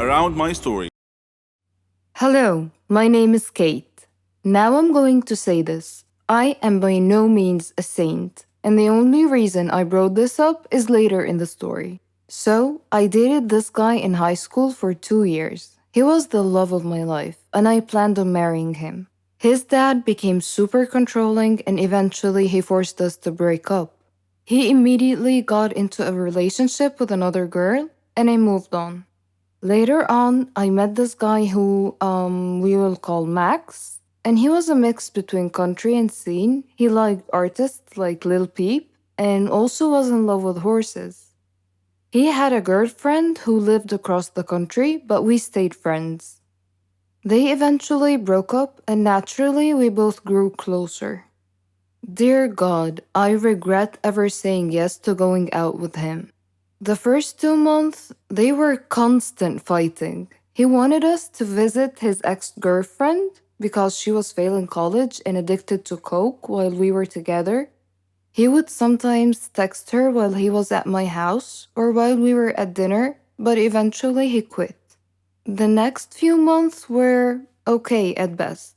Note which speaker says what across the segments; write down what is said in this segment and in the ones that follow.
Speaker 1: around my story.
Speaker 2: Hello, my name is Kate. Now I'm going to say this. I am by no means a saint, and the only reason I brought this up is later in the story. So, I dated this guy in high school for 2 years. He was the love of my life, and I planned on marrying him. His dad became super controlling, and eventually he forced us to break up. He immediately got into a relationship with another girl, and I moved on. Later on, I met this guy who we will call Max, and he was a mix between country and scene. He liked artists like Lil Peep and also was in love with horses. He had a girlfriend who lived across the country, but we stayed friends. They eventually broke up, and naturally, we both grew closer. Dear God, I regret ever saying yes to going out with him. The first 2 months, they were constant fighting. He wanted us to visit his ex girlfriend because she was failing college and addicted to coke while we were together. He would sometimes text her while he was at my house or while we were at dinner, but eventually he quit. The next few months were okay at best.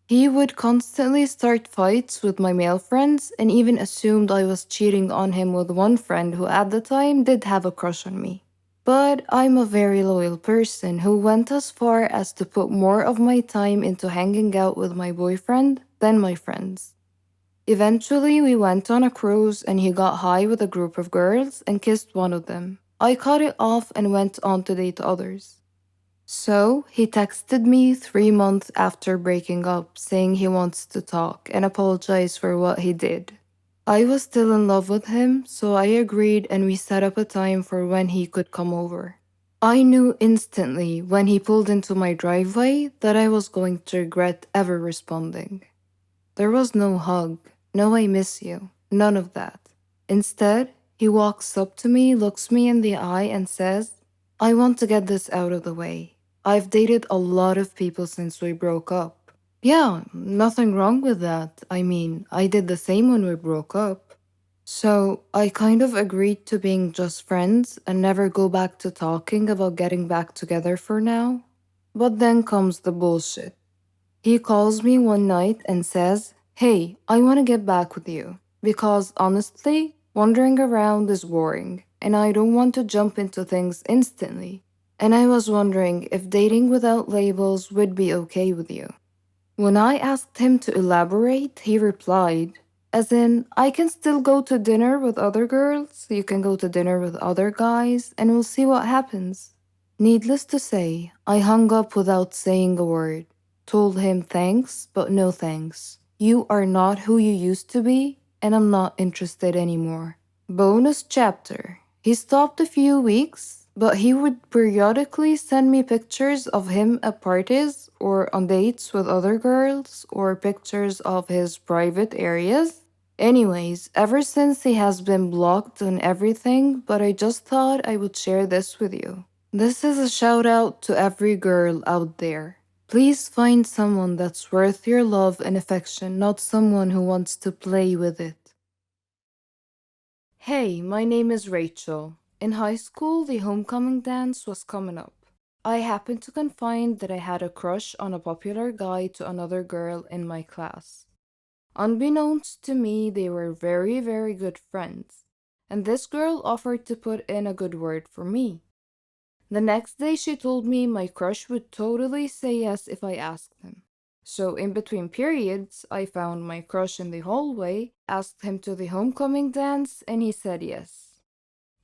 Speaker 2: He would constantly start fights with my male friends and even assumed I was cheating on him with one friend who at the time did have a crush on me. But I'm a very loyal person who went as far as to put more of my time into hanging out with my boyfriend than my friends. Eventually, we went on a cruise and he got high with a group of girls and kissed one of them. I cut it off and went on to date others. So, he texted me 3 months after breaking up, saying he wants to talk and apologize for what he did. I was still in love with him, so I agreed and we set up a time for when he could come over. I knew instantly when he pulled into my driveway that I was going to regret ever responding. There was no hug, no I miss you, none of that. Instead, he walks up to me, looks me in the eye, and says, I want to get this out of the way. I've dated a lot of people since we broke up. Yeah, nothing wrong with that. I mean, I did the same when we broke up. So I kind of agreed to being just friends and never go back to talking about getting back together for now. But then comes the bullshit. He calls me one night and says, Hey, I want to get back with you. Because honestly, wandering around is boring, and I don't want to jump into things instantly. And I was wondering if dating without labels would be okay with you. When I asked him to elaborate, he replied, as in, I can still go to dinner with other girls, you can go to dinner with other guys, and we'll see what happens. Needless to say, I hung up without saying a word. Told him thanks, but no thanks. You are not who you used to be, and I'm not interested anymore. Bonus chapter. He stopped a few weeks, but he would periodically send me pictures of him at parties or on dates with other girls or pictures of his private areas. Anyways, ever since he has been blocked on everything, but I just thought I would share this with you. This is a shout out to every girl out there. Please find someone that's worth your love and affection, not someone who wants to play with it. Hey, my name is Rachel. In high school, the homecoming dance was coming up. I happened to confide that I had a crush on a popular guy to another girl in my class. Unbeknownst to me, they were very, very good friends, and this girl offered to put in a good word for me. The next day, she told me my crush would totally say yes if I asked him. So, in between periods, I found my crush in the hallway, asked him to the homecoming dance, and he said yes.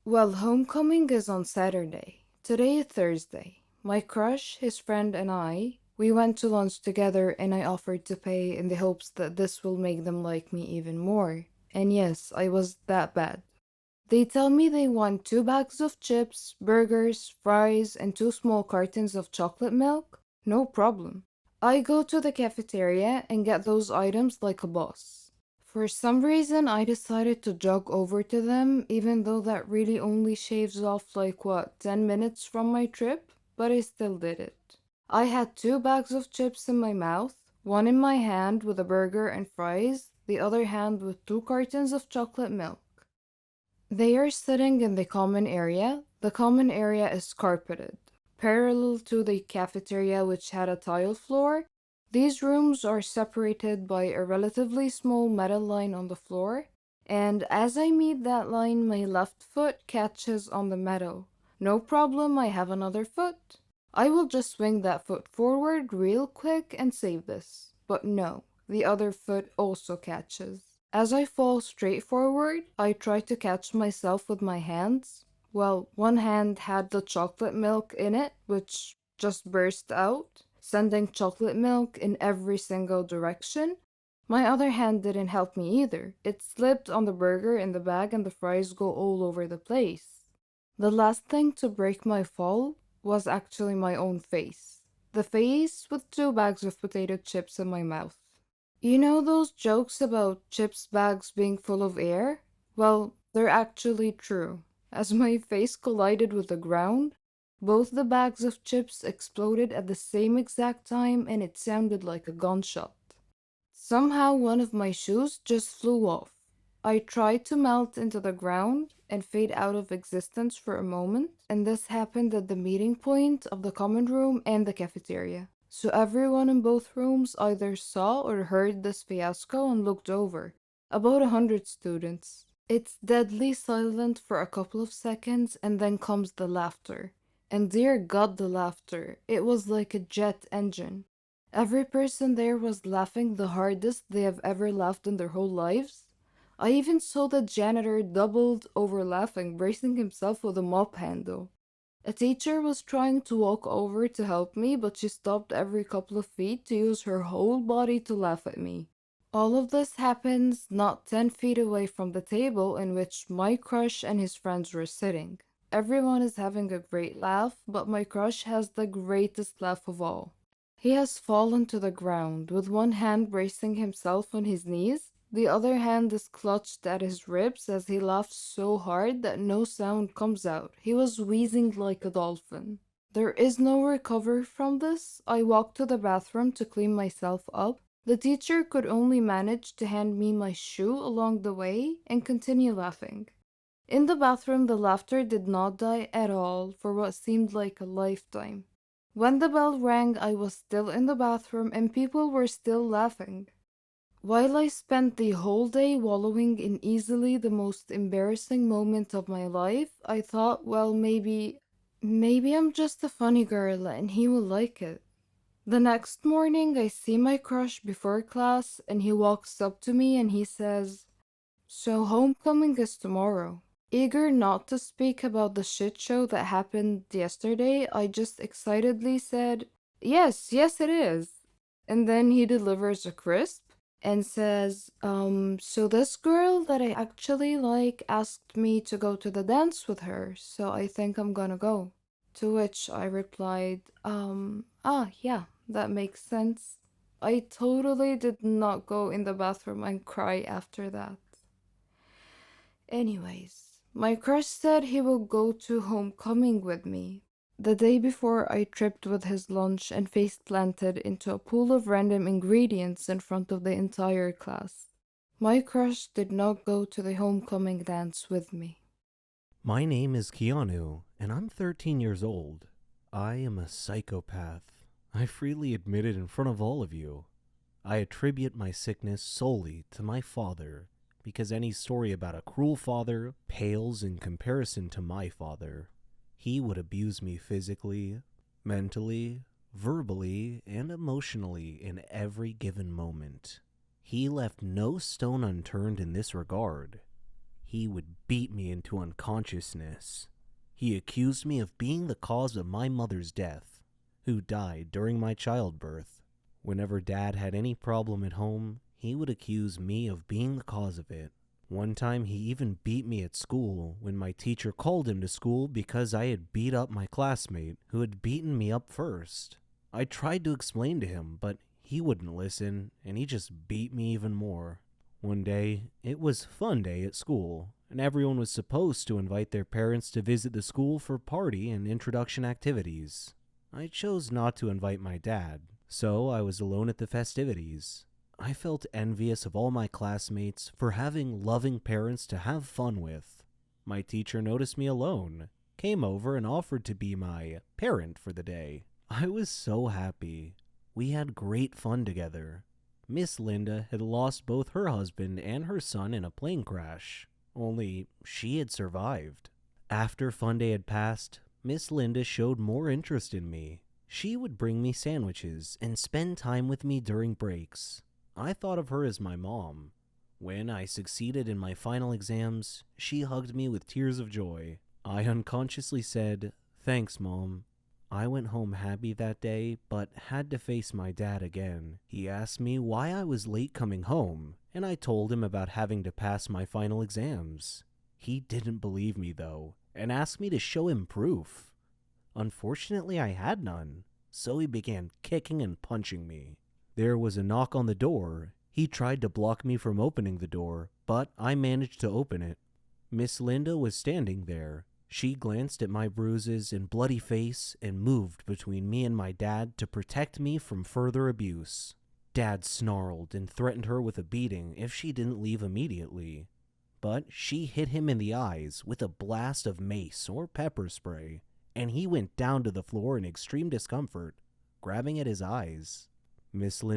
Speaker 2: Well, homecoming is on Saturday. Today is Thursday. My crush, his friend, and we went to lunch together and I offered to pay in the hopes that this will make them like me even more. And yes, I was that bad. They tell me they want 2 bags of chips, burgers, fries, and 2 small cartons of chocolate milk. No problem. I go to the cafeteria and get those items like a boss. For some reason, I decided to jog over to them, even though that really only shaves off 10 minutes from my trip, but I still did it. I had 2 bags of chips in my mouth, one in my hand with a burger and fries, the other hand with 2 cartons of chocolate milk. They are sitting in the common area. The common area is carpeted. parallel to the cafeteria, which had a tile floor. These rooms are separated by a relatively small metal line on the floor, and as I meet that line, my left foot catches on the metal. No problem, I have another foot. I will just swing that foot forward real quick and save this. But no, the other foot also catches. As I fall straight forward, I try to catch myself with my hands. Well, one hand had the chocolate milk in it, which just burst out, sending chocolate milk in every single direction. My other hand didn't help me either. It slipped on the burger in the bag and the fries go all over the place. The last thing to break my fall was actually my own face. The face with two bags of potato chips in my mouth. You know those jokes about chips bags being full of air? Well, they're actually true. As my face collided with the ground, both the bags of chips exploded at the same exact time and it sounded like a gunshot. Somehow one of my shoes just flew off. I tried to melt into the ground and fade out of existence for a moment, and this happened at the meeting point of the common room and the cafeteria. So everyone in both rooms either saw or heard this fiasco and looked over. About 100 students. It's deadly silent for a couple of seconds and then comes the laughter. And dear God, the laughter. It was like a jet engine. Every person there was laughing the hardest they have ever laughed in their whole lives. I even saw the janitor doubled over laughing, bracing himself with a mop handle. A teacher was trying to walk over to help me, but she stopped every couple of feet to use her whole body to laugh at me. All of this happens not 10 feet away from the table in which my crush and his friends were sitting. Everyone is having a great laugh, but my crush has the greatest laugh of all. He has fallen to the ground, with one hand bracing himself on his knees. The other hand is clutched at his ribs as he laughs so hard that no sound comes out. He was wheezing like a dolphin. There is no recovery from this. I walked to the bathroom to clean myself up. The teacher could only manage to hand me my shoe along the way and continue laughing. In the bathroom, the laughter did not die at all for what seemed like a lifetime. When the bell rang, I was still in the bathroom and people were still laughing. While I spent the whole day wallowing in easily the most embarrassing moment of my life, I thought, well, maybe I'm just a funny girl and he will like it. The next morning, I see my crush before class and he walks up to me and he says, "So homecoming is tomorrow." Eager not to speak about the shit show that happened yesterday, I just excitedly said, "Yes, yes it is." And then he delivers a crisp and says, so this girl that I actually like asked me to go to the dance with her, so I think I'm gonna go." To which I replied, yeah, that makes sense. I totally did not go in the bathroom and cry after that. Anyways, my crush said he will go to homecoming with me. The day before, I tripped with his lunch and face planted into a pool of random ingredients in front of the entire class. My crush did not go to the homecoming dance with me.
Speaker 1: My name is Keanu, and I'm 13 years old. I am a psychopath. I freely admit it in front of all of you. I attribute my sickness solely to my father, because any story about a cruel father pales in comparison to my father. He would abuse me physically, mentally, verbally, and emotionally in every given moment. He left no stone unturned in this regard. He would beat me into unconsciousness. He accused me of being the cause of my mother's death, who died during my childbirth. Whenever Dad had any problem at home, he would accuse me of being the cause of it. One time he even beat me at school when my teacher called him to school because I had beat up my classmate who had beaten me up first. I tried to explain to him, but he wouldn't listen, and he just beat me even more. One day, it was fun day at school, and everyone was supposed to invite their parents to visit the school for party and introduction activities. I chose not to invite my dad, so I was alone at the festivities. I felt envious of all my classmates for having loving parents to have fun with. My teacher noticed me alone. came over and offered to be my parent for the day. I was so happy. We had great fun together. Miss Linda had lost both her husband and her son in a plane crash, only she had survived. After fun day had passed, Miss Linda showed more interest in me. She would bring me sandwiches and spend time with me during breaks. I thought of her as my mom. When I succeeded in my final exams, she hugged me with tears of joy. I unconsciously said, "Thanks, Mom." I went home happy that day, but had to face my dad again. He asked me why I was late coming home, and I told him about having to pass my final exams. He didn't believe me, though, and asked me to show him proof. Unfortunately, I had none, so he began kicking and punching me. There was a knock on the door. He tried to block me from opening the door, but I managed to open it. Miss Linda was standing there. She glanced at my bruises and bloody face and moved between me and my dad to protect me from further abuse. Dad snarled and threatened her with a beating if she didn't leave immediately. But she hit him in the eyes with a blast of mace or pepper spray, and he went down to the floor in extreme discomfort, grabbing at his eyes. Miss Linda